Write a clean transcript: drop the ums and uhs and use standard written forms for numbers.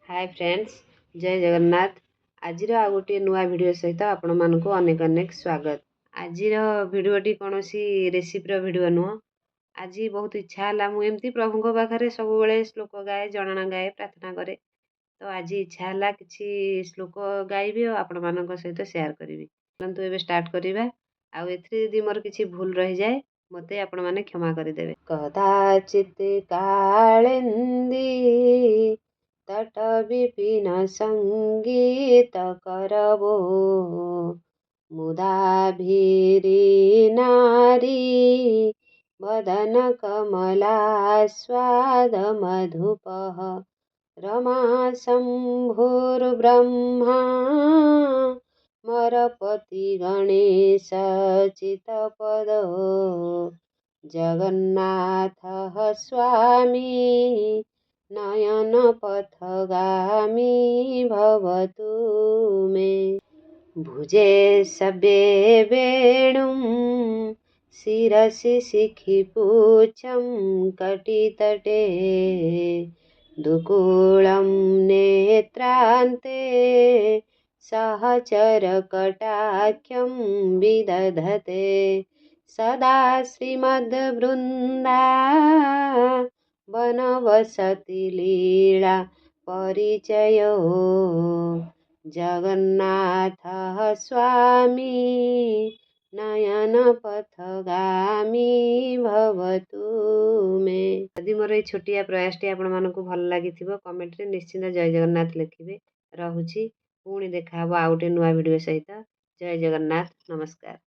Hi friends, जय जगन्नाथ। आज आ गोटे नुआ वीडियो सहित आपण मानक अनेक अनेक स्वागत। आज भिडटी कौन सी रेसिपी वीडियो नुह। आज बहुत इच्छा है मुझे प्रभु पाखे सब श्लोक गाए, जनाना गाए, प्रार्थना करे। तो आज इच्छा है किसी श्लोक गाइबी और आपण मान सहित सेयार करी। चलतु एवं स्टार्ट करवा। आदि मोर किसी भूल रही जाए मत आपण मैंने क्षमा करदे। कदाचित कालिंदी तट विपिन संगीत करबो, मुदा भीरी नारी वदन कमला स्वाद मधुपः। रमा शंभुर्ब्रह्मा मरपति गणेश चितपदो, जगन्नाथ स्वामी नयन पथगामी भवतु मे। भुजे सब्ये वेणुं शिरसि शिखिपूच्छं कटितटे, दुकूलं नेत्रान्ते सहचरकटाख्यं विदधते। सदा श्रीमद्वृन्दा वनवसति लीला परिचयो, जगन्नाथ स्वामी नयन पथगामी भवतु मे। यदि मोर ये छोटिया प्रयासटी आपण मानकु भल लागि कमेंट रे निश्चिंत जय जगन्नाथ लिखिबे। रहुछि पुणी देखा आउ गोटे नुआ वीडियो सहित। जय जगन्नाथ, नमस्कार।